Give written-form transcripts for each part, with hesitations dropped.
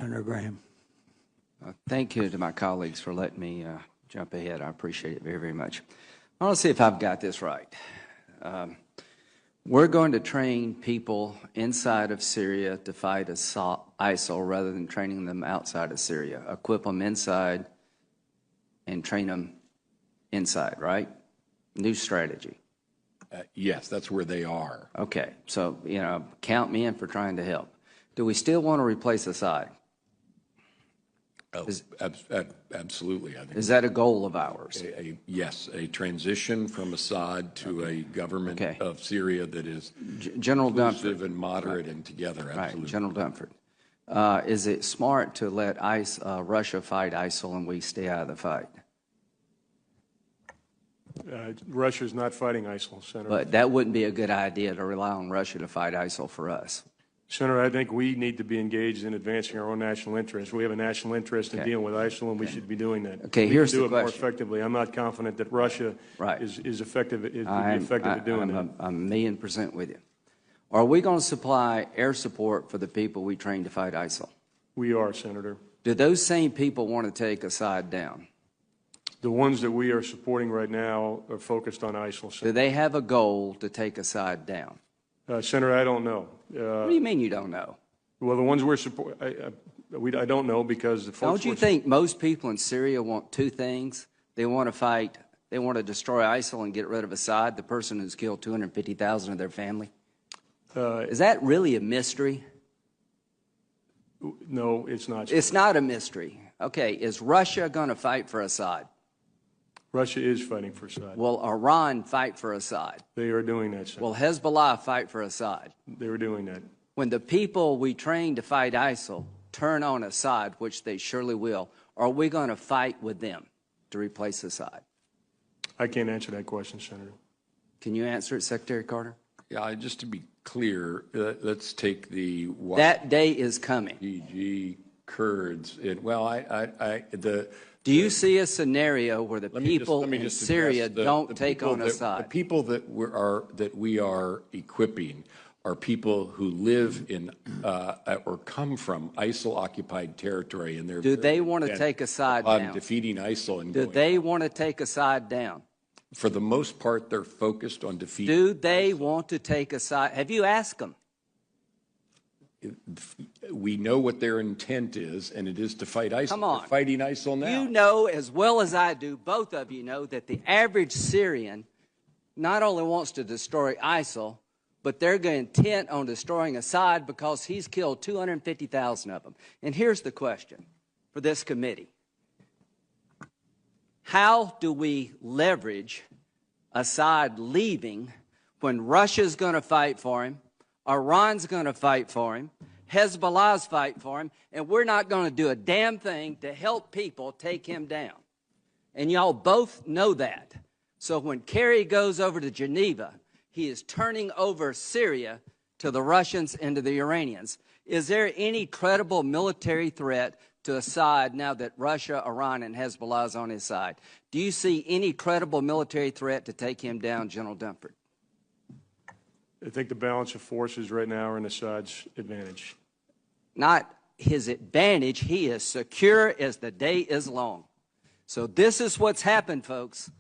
Senator Graham. Thank you to my colleagues for letting me jump ahead. I appreciate it very, very much. I want to see if I've got this right. We're going to train people inside of Syria to fight ISIL rather than training them outside of Syria. Equip them inside and train them inside, right? New strategy. Yes, that's where they are. Okay, so, count me in for trying to help. Do we still want to replace Assad? Oh, absolutely. I think is that a goal of ours? Yes, a transition from Assad to a government of Syria that is inclusive and moderate and together. Absolutely. Right, General Dunford. Is it smart to let Russia fight ISIL and we stay out of the fight? Russia's not fighting ISIL, Senator. But that wouldn't be a good idea to rely on Russia to fight ISIL for us. Senator, I think we need to be engaged in advancing our own national interests. We have a national interest in dealing with ISIL, and we should be doing that. Okay, here's the question. We can do it more effectively. I'm not confident that Russia is effective at doing that. I'm 1,000,000% with you. Are we going to supply air support for the people we train to fight ISIL? We are, Senator. Do those same people want to take Assad down? The ones that we are supporting right now are focused on ISIL. Senator. Do they have a goal to take Assad down? Senator, I don't know. What do you mean you don't know? Well, the ones we're supporting, I don't know because the folks. Don't you think most people in Syria want two things? They want to fight, they want to destroy ISIL and get rid of Assad, the person who's killed 250,000 of their family? Is that really a mystery? No, it's not. It's not a mystery. Okay, is Russia going to fight for Assad? Russia is fighting for Assad. Will Iran fight for Assad? They are doing that, Senator. Will Hezbollah fight for Assad? They are doing that. When the people we train to fight ISIL turn on Assad, which they surely will, are we going to fight with them to replace Assad? I can't answer that question, Senator. Can you answer it, Secretary Carter? Yeah, just to be clear, let's take the that day is coming. YPG Kurds. Do you see a scenario where the people in Syria don't take on Assad? The people that we are equipping are people who live in or come from ISIL-occupied territory, and they're. Do they want to take Assad down? Defeating ISIL and. Do they want to take Assad down? For the most part, they're focused on defeating. Do they want to take Assad? Have you asked them? We know what their intent is, and it is to fight ISIL. Come on. They're fighting ISIL now. You know as well as I do, both of you know, that the average Syrian not only wants to destroy ISIL, but they're intent on destroying Assad because he's killed 250,000 of them. And here's the question for this committee. How do we leverage Assad leaving when Russia's going to fight for him, Iran's going to fight for him, Hezbollah's fight for him, and we're not going to do a damn thing to help people take him down? And y'all both know that. So when Kerry goes over to Geneva, he is turning over Syria to the Russians and to the Iranians. Is there any credible military threat to Assad now that Russia, Iran, and Hezbollah is on his side? Do you see any credible military threat to take him down, General Dunford? I think the balance of forces right now are in Assad's advantage. Not his advantage. He is secure as the day is long. So this is what's happened, folks.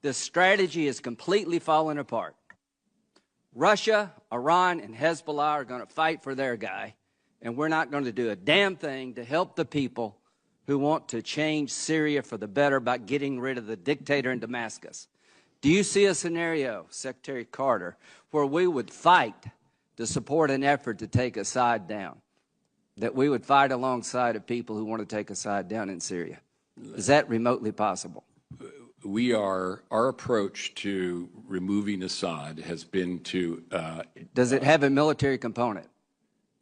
This strategy is completely falling apart. Russia, Iran, and Hezbollah are going to fight for their guy, and we're not going to do a damn thing to help the people who want to change Syria for the better by getting rid of the dictator in Damascus. Do you see a scenario, Secretary Carter, where we would fight to support an effort to take Assad down, that we would fight alongside of people who want to take Assad down in Syria? Is that remotely possible? Our approach to removing Assad has been to... Does it have a military component?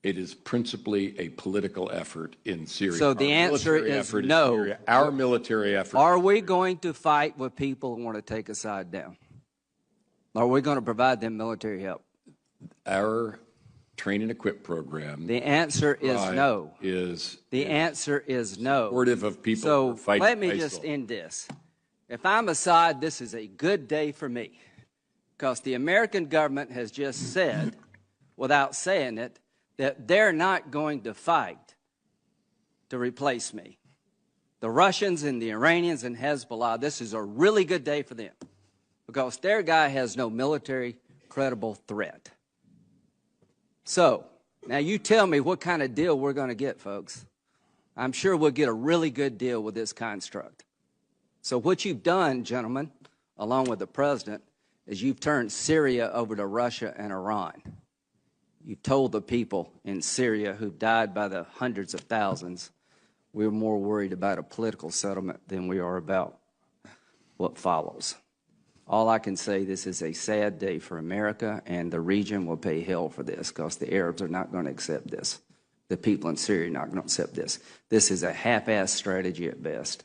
It is principally a political effort in Syria. So the answer is no. Our military effort. Are we going to fight with people who want to take Assad down? Are we going to provide them military help? Our train and equip program. The answer is no. The answer is no. Supportive of people so who are fighting let me ISIL. just end this. If I'm Assad, this is a good day for me, because the American government has just said, without saying it, that they're not going to fight to replace me. The Russians and the Iranians and Hezbollah, this is a really good day for them because their guy has no military credible threat. So, now you tell me what kind of deal we're going to get, folks. I'm sure we'll get a really good deal with this construct. So what you've done, gentlemen, along with the president, is you've turned Syria over to Russia and Iran. You've told the people in Syria who've died by the hundreds of thousands, we're more worried about a political settlement than we are about what follows. All I can say, this is a sad day for America, and the region will pay hell for this because the Arabs are not going to accept this. The people in Syria are not going to accept this. This is a half-assed strategy at best.